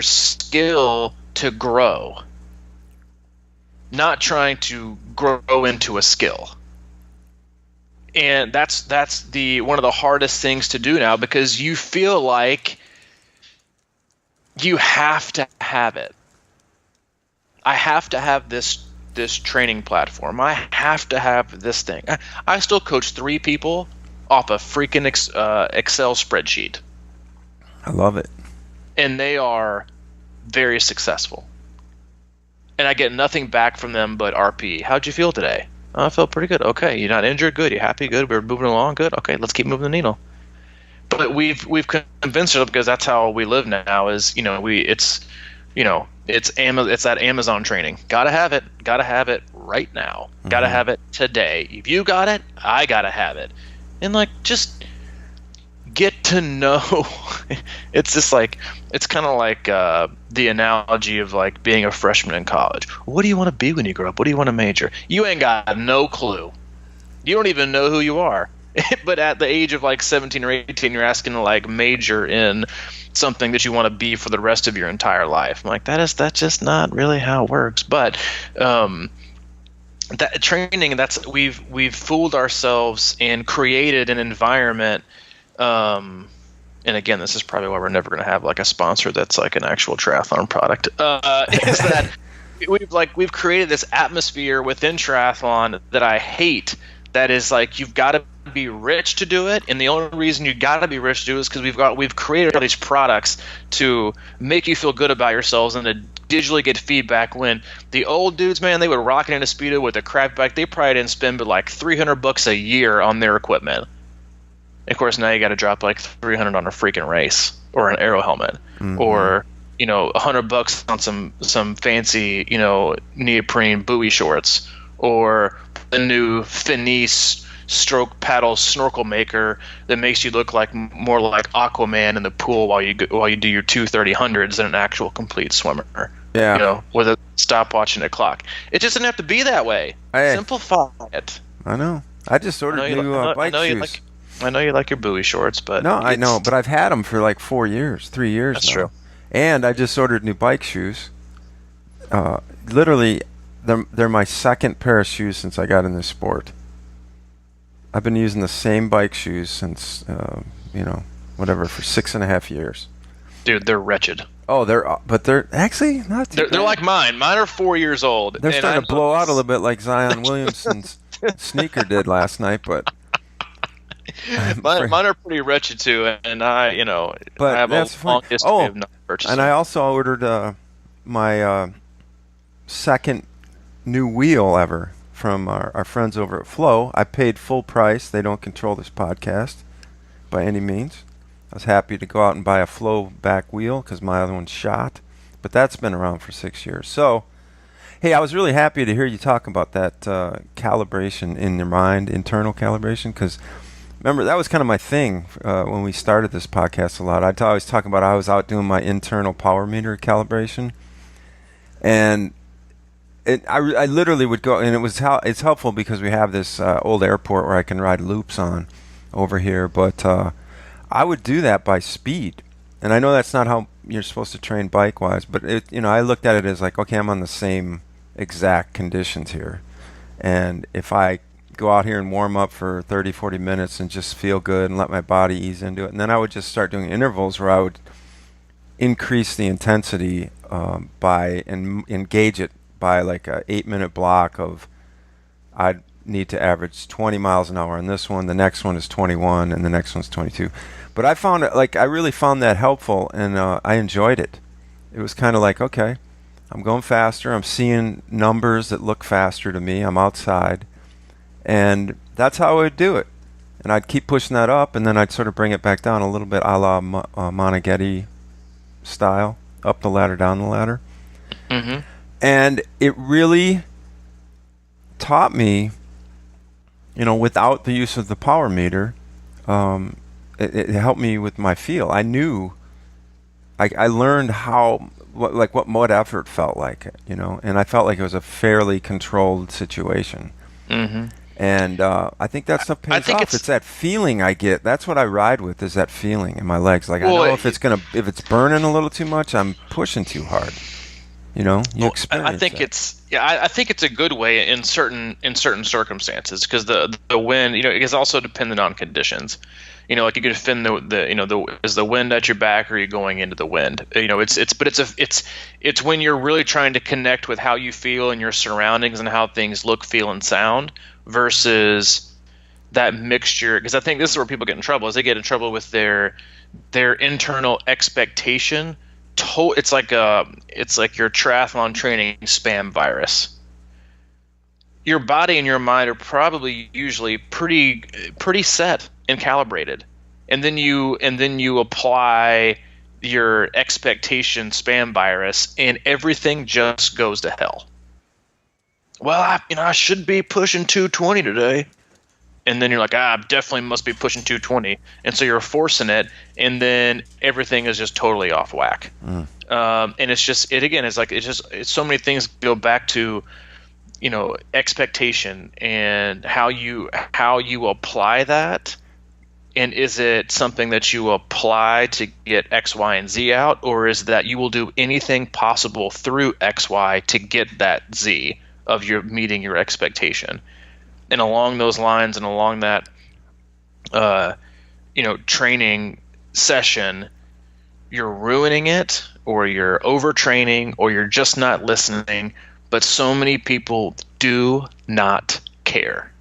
skill to grow, not trying to grow into a skill. And that's one of the hardest things to do now, because you feel like you have to have it. I have to have this training platform. I have to have this thing. I still coach 3 people off a freaking Excel spreadsheet. I love it. And they are very successful. And I get nothing back from them but RP. How'd you feel today? Oh, I felt pretty good. Okay, you're not injured? Good. You're happy? Good. We're moving along? Good. Okay, let's keep moving the needle. But we've convinced ourselves, because that's how we live now, is it's that Amazon training. Gotta have it right now. Mm-hmm. Gotta have it today. If you got it, I gotta have it. And like, just get to know. It's just like, it's kind of like the analogy of like being a freshman in college. What do you want to be when you grow up? What do you want to major? You ain't got no clue. You don't even know who you are. But at the age of like 17 or 18, you're asking to like major in something that you want to be for the rest of your entire life. I'm like, that's just not really how it works. But that training, we've fooled ourselves and created an environment. And again, this is probably why we're never going to have like a sponsor that's like an actual triathlon product. Is that we've created this atmosphere within triathlon that I hate. That is like, you've got to be rich to do it, and the only reason you got to be rich to do it is because we've created all these products to make you feel good about yourselves and to digitally get feedback. When the old dudes, man, they would rock it in a Speedo with a crap bike, they probably didn't spend but like $300 a year on their equipment. Of course, now you got to drop like $300 on a freaking race or an aero helmet, or $100 on some fancy neoprene buoy shorts, or the new Finis stroke paddle snorkel maker that makes you look like more like Aquaman in the pool while you do your 2:30-hundreds than an actual complete swimmer. Yeah. With a stopwatch and a clock. It just didn't have to be that way. Simplify it. I know. I just ordered new bike shoes. I know you like your buoy shorts, but no, I know, but I've had them for like 3 years. That's now. True. And I just ordered new bike shoes. Literally, they're my second pair of shoes since I got in this sport. I've been using the same bike shoes since, for 6.5 years. Dude, they're wretched. Oh, they're actually not too bad. They're like mine. Mine are 4 years old. They're starting to blow out a little bit like Zion Williamson's sneaker did last night, but mine are pretty wretched too, and I have that's a long history of not purchasing. And I also ordered my second new wheel ever from our friends over at Flow. I paid full price. They don't control this podcast by any means. I was happy to go out and buy a Flow back wheel because my other one's shot, but that's been around for 6 years. So, hey, I was really happy to hear you talk about that calibration in your mind, internal calibration, because remember, that was kind of my thing when we started this podcast a lot. I'd always talk about I was out doing my internal power meter calibration, and I literally would go, and it's helpful because we have this old airport where I can ride loops on over here, but I would do that by speed. And I know that's not how you're supposed to train bike-wise, but I looked at it as like, okay, I'm on the same exact conditions here. And if I go out here and warm up for 30, 40 minutes and just feel good and let my body ease into it, and then I would just start doing intervals where I would increase the intensity and engage it by like a 8-minute block of I'd need to average 20 miles an hour on this one, the next one is 21, and the next one's 22. But I found it, I really found that helpful, and I enjoyed it. It was kind of like, okay, I'm going faster, I'm seeing numbers that look faster to me, I'm outside, and that's how I would do it. And I'd keep pushing that up, and then I'd sort of bring it back down a little bit a la Monaghetti style, up the ladder, down the ladder. Mm-hmm. And it really taught me, without the use of the power meter, it helped me with my feel. I knew, I learned what effort felt like, and I felt like it was a fairly controlled situation. Mm-hmm. And I think that stuff pays off. It's that feeling I get. That's what I ride with, is that feeling in my legs. Like, I know if it's burning a little too much, I'm pushing too hard. Experience I think that. I think it's a good way in certain circumstances, because the wind, it is also dependent on conditions. Like you could defend is the wind at your back, or are you going into the wind? It's when you're really trying to connect with how you feel and your surroundings and how things look, feel, and sound, versus that mixture. Because I think this is where people get in trouble, is they get in trouble with their internal expectation. It's like your triathlon training spam virus. Your body and your mind are probably usually pretty set and calibrated, and then you apply your expectation spam virus, and everything just goes to hell. Well, I should be pushing 220 today, and then you're like, I definitely must be pushing 220, and so you're forcing it, and then everything is just totally off whack. And it's just it's so many things go back to, expectation and how you apply that. And is it something that you apply to get X, Y, and Z out, or is that you will do anything possible through X, Y to get that Z of your meeting your expectation? And along those lines and along that, training session, you're ruining it, or you're overtraining, or you're just not listening. But so many people do not care.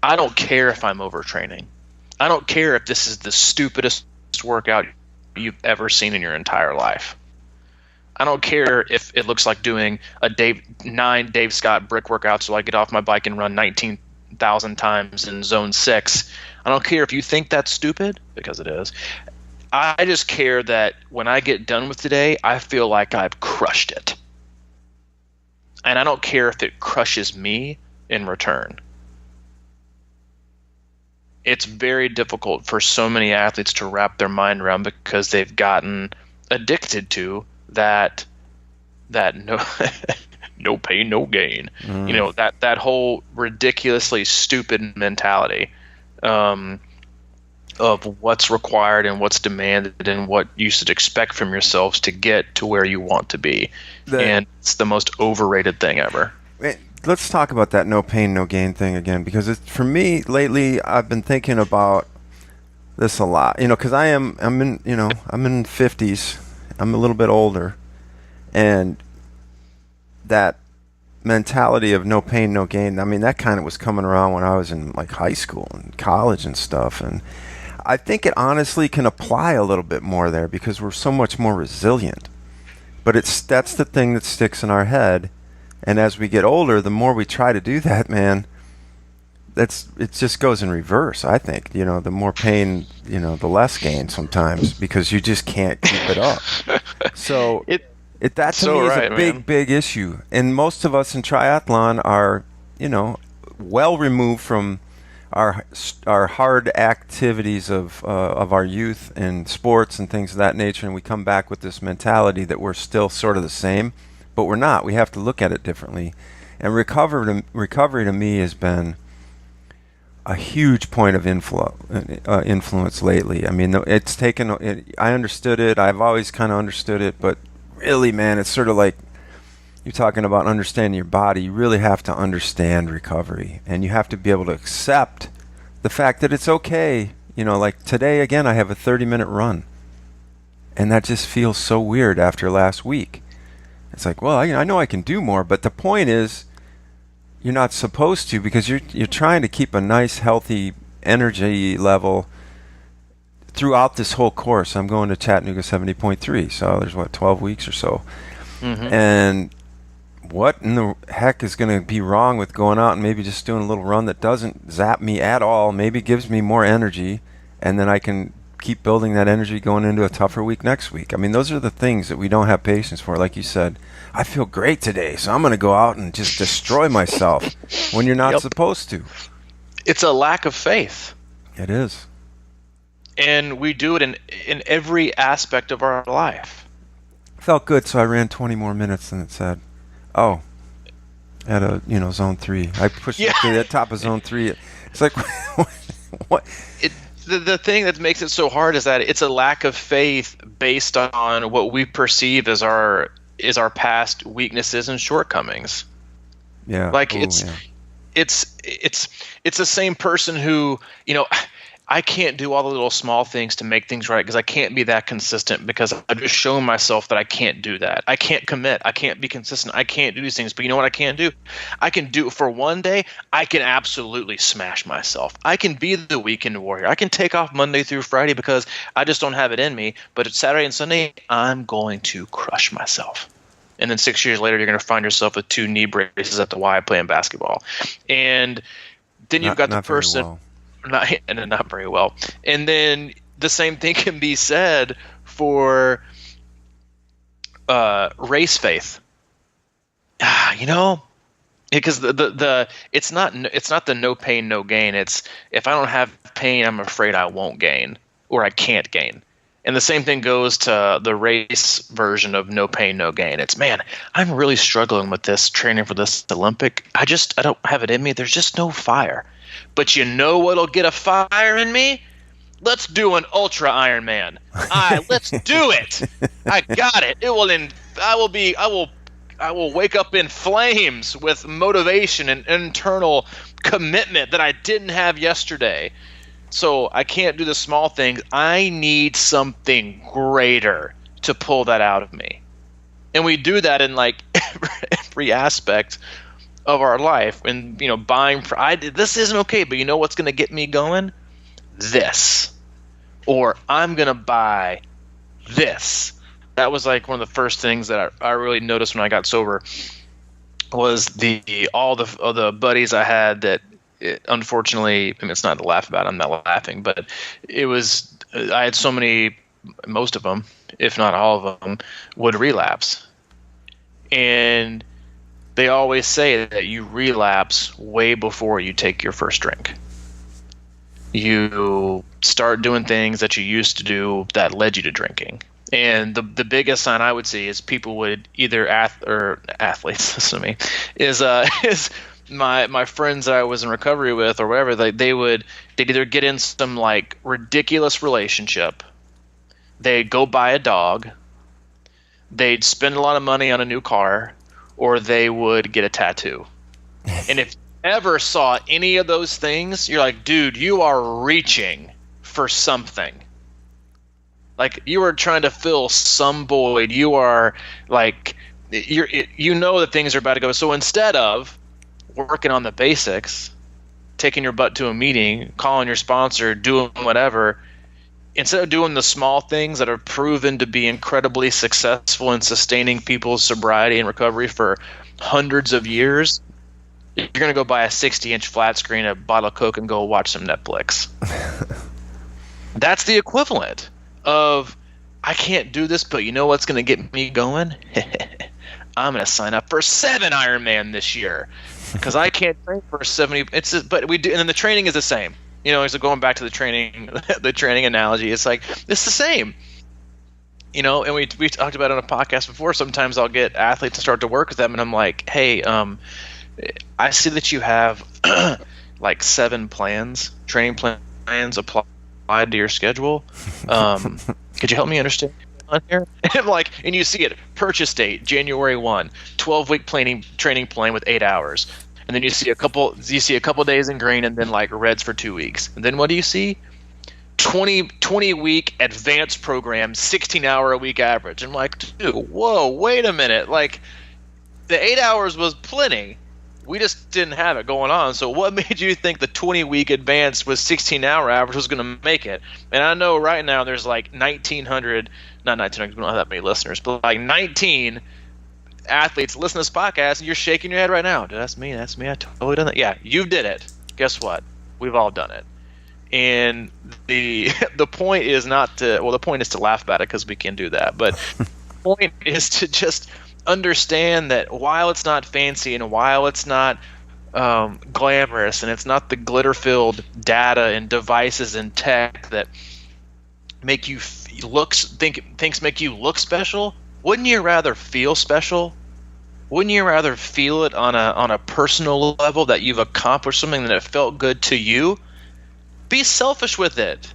I don't care if I'm overtraining. I don't care if this is the stupidest workout you've ever seen in your entire life. I don't care if it looks like doing 9 Dave Scott brick workouts so I get off my bike and run 19,000 times in zone 6. I don't care if you think that's stupid, because it is. I just care that when I get done with today, I feel like I've crushed it. And I don't care if it crushes me in return. It's very difficult for so many athletes to wrap their mind around, because they've gotten addicted to that no pain, no gain. That whole ridiculously stupid mentality of what's required and what's demanded and what you should expect from yourselves to get to where you want to be. And it's the most overrated thing ever. Let's talk about that no pain, no gain thing again, because for me lately, I've been thinking about this a lot. Because I'm in 50s. I'm a little bit older, and that mentality of no pain, no gain. I mean, that kind of was coming around when I was in like high school and college and stuff. And I think it honestly can apply a little bit more there, because we're so much more resilient. But that's the thing that sticks in our head. And as we get older, the more we try to do that, man, it just goes in reverse, I think. The more pain, the less gain sometimes, because you just can't keep it up. So that to me is a big issue. And most of us in triathlon are, well removed from our hard activities of our youth and sports and things of that nature, and we come back with this mentality that we're still sort of the same. But we're not. We have to look at it differently. And recovery to me has been a huge point of influence lately. I mean, it's taken. I understood it. I've always kind of understood it. But really, man, it's sort of like you're talking about understanding your body. You really have to understand recovery. And you have to be able to accept the fact that it's okay. Like today, again, I have a 30-minute run. And that just feels so weird after last week. It's like, well, I know I can do more, but the point is, you're not supposed to, because you're trying to keep a nice, healthy energy level throughout this whole course. I'm going to Chattanooga 70.3, so there's 12 weeks or so. Mm-hmm. And what in the heck is going to be wrong with going out and maybe just doing a little run that doesn't zap me at all, maybe gives me more energy, and then I can keep building that energy going into a tougher week next week. I mean, those are the things that we don't have patience for. Like you said, I feel great today, so I'm going to go out and just destroy myself when you're not supposed to. It's a lack of faith. It is. And we do it in every aspect of our life. Felt good, so I ran 20 more minutes than it said. Oh, at zone 3. I pushed up to the top of zone 3. It's like, what? The thing that makes it so hard is that it's a lack of faith based on what we perceive as our past weaknesses and shortcomings. Yeah. Like it's the same person who, I can't do all the little small things to make things right because I can't be that consistent, because I've just shown myself that I can't do that. I can't commit. I can't be consistent. I can't do these things. But you know what I can do? I can do for one day. I can absolutely smash myself. I can be the weekend warrior. I can take off Monday through Friday because I just don't have it in me. But it's Saturday and Sunday, I'm going to crush myself. And then 6 years later, you're going to find yourself with 2 knee braces at the Y playing basketball. And then you've got the person. Not very well. And then the same thing can be said for race faith. because the it's not the no pain no gain. It's if I don't have pain, I'm afraid I won't gain or I can't gain. And the same thing goes to the race version of no pain no gain. It's, man, I'm really struggling with this training for this Olympic. I don't have it in me. There's just no fire. But you know what'll get a fire in me? Let's do an ultra Ironman. Let's do it. I got it. I will wake up in flames with motivation and internal commitment that I didn't have yesterday. So I can't do the small things. I need something greater to pull that out of me. And we do that in like every aspect of our life. And, buying, this isn't okay, but you know what's going to get me going? This. Or I'm going to buy this. That was like one of the first things that I really noticed when I got sober was all the buddies I had that, unfortunately, it's not to laugh about. I'm not laughing, but I had so many, most of them, if not all of them, would relapse. And they always say that you relapse way before you take your first drink. You start doing things that you used to do that led you to drinking. And the biggest sign I would see is people would either athletes, listen to me, is my friends that I was in recovery with or whatever, they'd either get in some like ridiculous relationship, they'd go buy a dog, they'd spend a lot of money on a new car, or they would get a tattoo. And if you ever saw any of those things, you're like, dude, you are reaching for something. Like you are trying to fill some void. You are like, you know that things are about to go. So instead of working on the basics, taking your butt to a meeting, calling your sponsor, doing whatever, instead of doing the small things that are proven to be incredibly successful in sustaining people's sobriety and recovery for hundreds of years, you're going to go buy a 60-inch flat screen, a bottle of Coke, and go watch some Netflix. That's the equivalent of, I can't do this, but you know what's going to get me going? I'm going to sign up for 7 Ironman this year. Because I can't train for 70. But we do, and then the training is the same. So going back to the training analogy, it's like it's the same. And we talked about it on a podcast before. Sometimes I'll get athletes to start to work with them, and I'm like, hey, I see that you have like 7 training plans applied to your schedule. Could you help me understand on here? And you see it, purchase date January 1, 12-week training plan with 8 hours, and then you see a couple days in green, and then like reds for 2 weeks, and then what do you see? 20-week advanced program, 16-hour a week average. I'm like, dude, whoa, wait a minute, like the 8 hours was plenty. We just didn't have it going on. So what made you think the 20-week advanced with 16-hour average was going to make it? And I know right now there's like 1,900, not 1,900, we don't have that many listeners, but like 19 athletes listen to this podcast, and you're shaking your head right now. Dude, that's me. I totally done that. Yeah, you did it. Guess what? We've all done it. And the point is the point is to laugh about it because we can do that. But the point is to just understand that while it's not fancy and while it's not glamorous and it's not the glitter-filled data and devices and tech that make you make you look special, wouldn't you rather feel special? Wouldn't you rather feel it on a personal level that you've accomplished something that it felt good to you? Be selfish with it.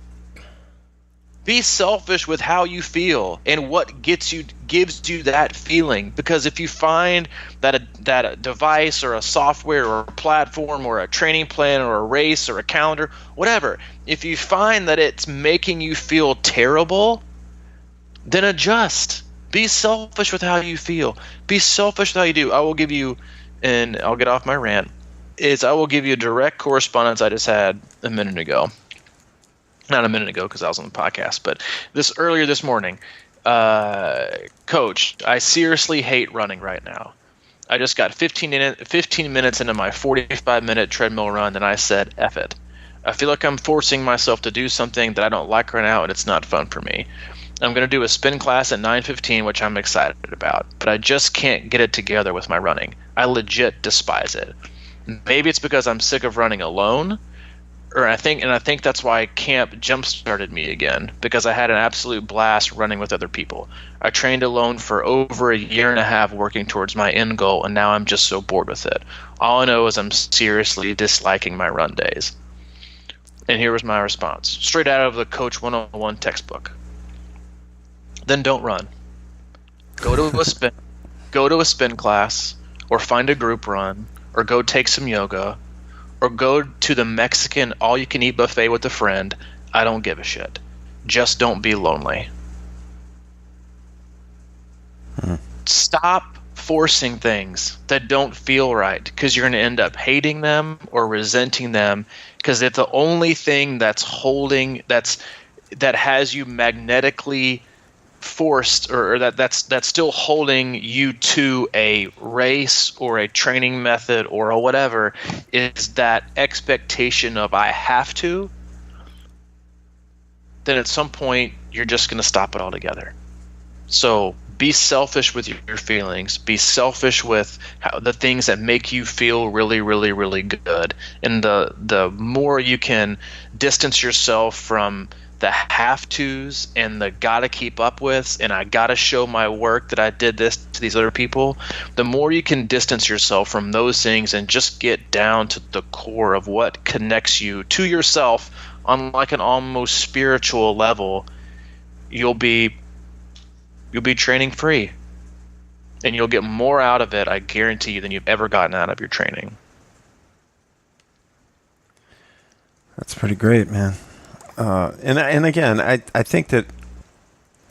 Be selfish with how you feel and what gives you that feeling. Because if you find that a device or a software or a platform or a training plan or a race or a calendar, whatever, if you find that it's making you feel terrible, then adjust. Be selfish with how you feel. Be selfish with how you do. I will give you, and I'll get off my rant, I will give you direct correspondence I just had a minute ago. Not a minute ago because I was on the podcast, but earlier this morning, Coach, I seriously hate running right now. I just got 15 minutes into my 45-minute treadmill run, and I said, F it. I feel like I'm forcing myself to do something that I don't like right now, and it's not fun for me. I'm going to do a spin class at 9:15, which I'm excited about, but I just can't get it together with my running. I legit despise it. Maybe it's because I'm sick of running alone, I think that's why camp jump-started me again, because I had an absolute blast running with other people. I trained alone for over a year and a half working towards my end goal, and now I'm just so bored with it. All I know is I'm seriously disliking my run days. And here was my response, straight out of the Coach 101 textbook. Then don't run. Go to a spin class, or find a group run, or go take some yoga, or go to the Mexican all-you-can-eat buffet with a friend. I don't give a shit. Just don't be lonely. Stop forcing things that don't feel right, because you're going to end up hating them or resenting them, because it's the only thing that has you magnetically forced, or that's still holding you to a race or a training method or a whatever, is that expectation of I have to. Then at some point you're just going to stop it altogether. So be selfish with your feelings. Be selfish with the things that make you feel really, really, really good. And the more you can distance yourself from the have-tos and the gotta keep up with, and I gotta show my work that I did this to these other people, the more you can distance yourself from those things and just get down to the core of what connects you to yourself on like an almost spiritual level, you'll be training free. And you'll get more out of it, I guarantee you, than you've ever gotten out of your training. That's pretty great, man. And again, I think that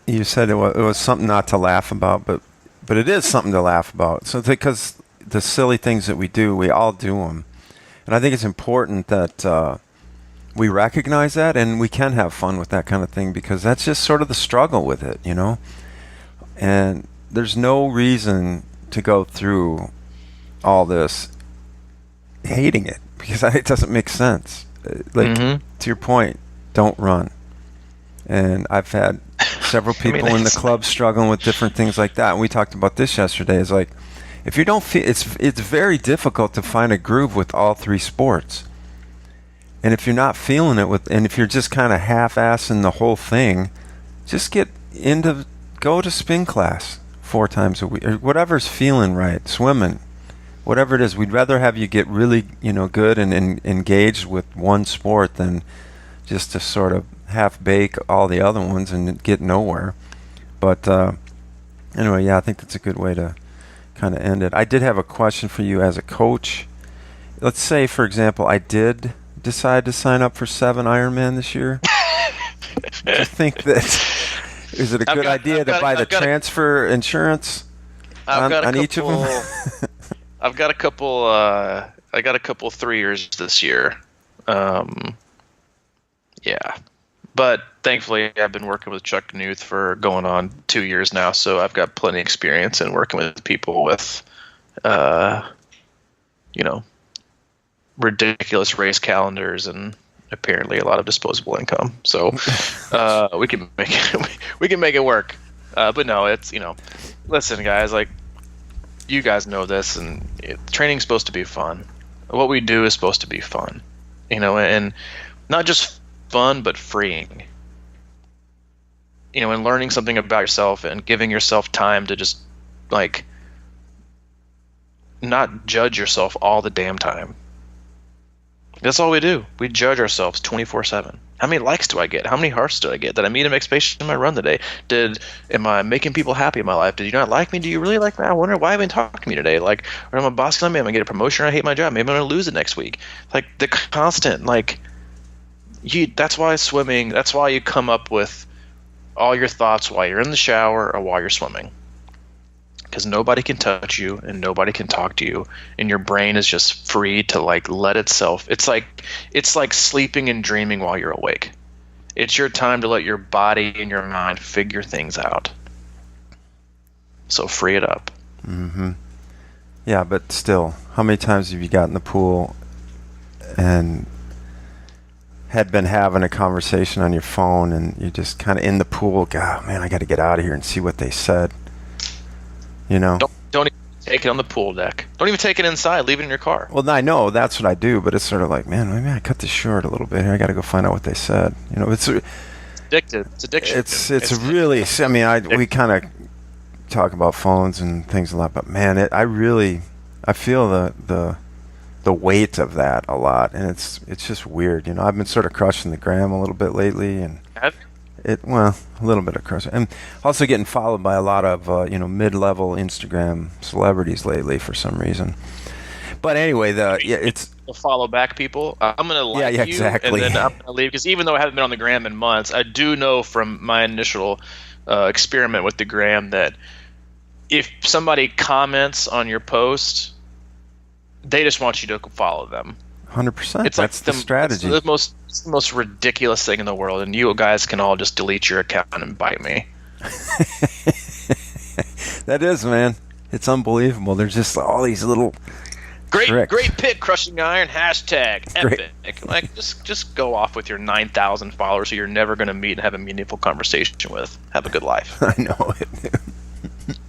you said it was something not to laugh about, but it is something to laugh about. So because the silly things that we do, we all do them, and I think it's important that we recognize that, and we can have fun with that kind of thing, because that's just sort of the struggle with it, you know. And there's no reason to go through all this hating it, because it doesn't make sense. Like, to your point, don't run. And I've had several people in the club struggling with different things like that. And we talked about this yesterday. It's like, if you don't feel, it's very difficult to find a groove with all three sports. And if you're not feeling it and if you're just kind of half-assing the whole thing, just go to spin class 4 times a week, or whatever's feeling right, swimming, whatever it is. We'd rather have you get really, good and engaged with one sport than just to sort of half-bake all the other ones and get nowhere. But anyway, yeah, I think that's a good way to kind of end it. I did have a question for you as a coach. Let's say, for example, I did decide to sign up for 7 Ironman this year. Do you think that is it a good idea to buy the transfer insurance on each of them? I've got a couple. I got a couple 3-years this year. Yeah, but thankfully I've been working with Chuck Knuth for going on 2 years now, so I've got plenty of experience in working with people with, ridiculous race calendars and apparently a lot of disposable income. So we can make it work. But no, it's listen, guys, like you guys know this, and training's supposed to be fun. What we do is supposed to be fun, and not just fun, but freeing. And learning something about yourself and giving yourself time to just like not judge yourself all the damn time. That's all we do. We judge ourselves 24/7. How many likes do I get? How many hearts did I get? Did I meet an expectation in my run today? Am I making people happy in my life? Did you not like me? Do you really like me? I wonder why you haven't talked to me today. Like, or am I boss telling me I'm gonna get a promotion? Or I hate my job. Maybe I'm gonna lose it next week. Like the constant, like that's why swimming. That's why you come up with all your thoughts while you're in the shower or while you're swimming. Because nobody can touch you and nobody can talk to you, and your brain is just free to like let itself. It's like sleeping and dreaming while you're awake. It's your time to let your body and your mind figure things out. So free it up. Mm-hmm. Yeah, but still, how many times have you got in the pool and had been having a conversation on your phone, and you're just kind of in the pool. God, man, I got to get out of here and see what they said. You know? Don't even take it on the pool deck. Don't even take it inside. Leave it in your car. Well, I know that's what I do, but it's sort of like, man, maybe I cut this short a little bit here. I got to go find out what they said. You know, it's Addictive. It's addiction. It's really. I mean, we kind of talk about phones and things a lot, but man, I feel the weight of that a lot, and it's just weird. You know, I've been sort of crushing the gram a little bit lately, and a little bit of crushing, and also getting followed by a lot of mid-level Instagram celebrities lately for some reason. But anyway, it's follow back people. I'm gonna like you, exactly. And then I'm gonna leave, because even though I haven't been on the gram in months, I do know from my initial experiment with the gram that if somebody comments on your post, they just want you to follow them. 100%. That's the strategy. It's the most ridiculous thing in the world, and you guys can all just delete your account and bite me. That is, man. It's unbelievable. There's just all these little great pick, Crushing Iron, hashtag epic. Like, just go off with your 9,000 followers who you're never going to meet and have a meaningful conversation with. Have a good life. I know it.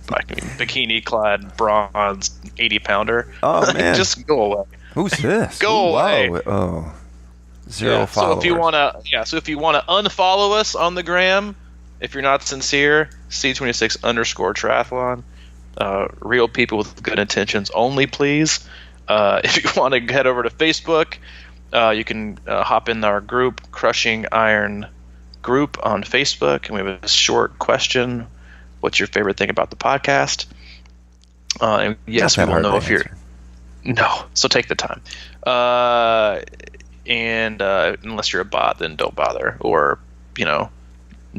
Like, bikini-clad, bronze, 80-pounder. Oh, man. Just go away. Who's this? Go away. Wow. Oh, zero followers. So if you wanna unfollow us on the gram, if you're not sincere, C26_triathlon. Real people with good intentions only, please. If you want to head over to Facebook, you can hop in our group, Crushing Iron group on Facebook, and we have a short question: what's your favorite thing about the podcast? And yes, we will know if you're. No, so take the time. And unless you're a bot, then don't bother. Or,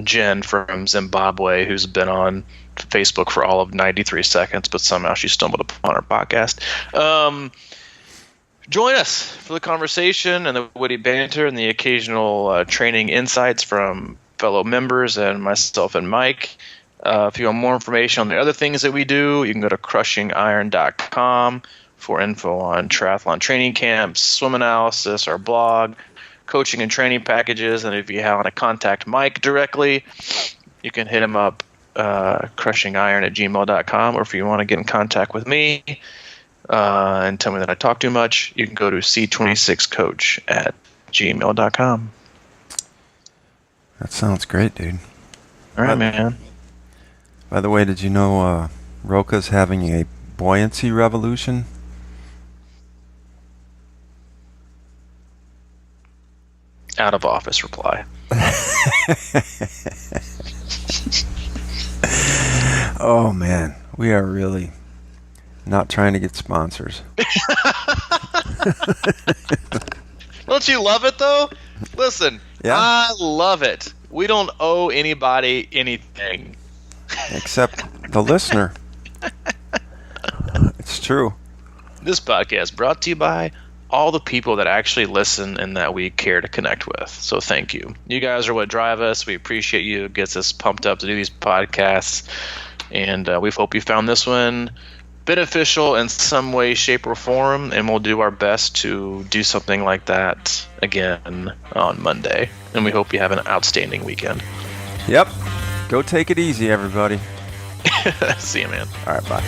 Jen from Zimbabwe, who's been on Facebook for all of 93 seconds, but somehow she stumbled upon our podcast. Join us for the conversation and the witty banter and the occasional training insights from fellow members and myself and Mike. If you want more information on the other things that we do, you can go to crushingiron.com for info on triathlon training camps, swim analysis, our blog, coaching and training packages. And if you want to contact Mike directly, you can hit him up, crushingiron@gmail.com. Or if you want to get in contact with me and tell me that I talk too much, you can go to c26coach@gmail.com. That sounds great, dude. All right, man. By the way, did you know Roka's having a buoyancy revolution? Out of office reply. Oh, man. We are really not trying to get sponsors. Don't you love it, though? Listen, yeah. I love it. We don't owe anybody anything. Except the listener. It's true. This podcast brought to you by all the people that actually listen and that we care to connect with. So thank you. You guys are what drive us. We appreciate you. It gets us pumped up to do these podcasts. And we hope you found this one beneficial in some way, shape, or form. And we'll do our best to do something like that again on Monday. And we hope you have an outstanding weekend. Yep. Go take it easy, everybody. See you, man. All right, bye.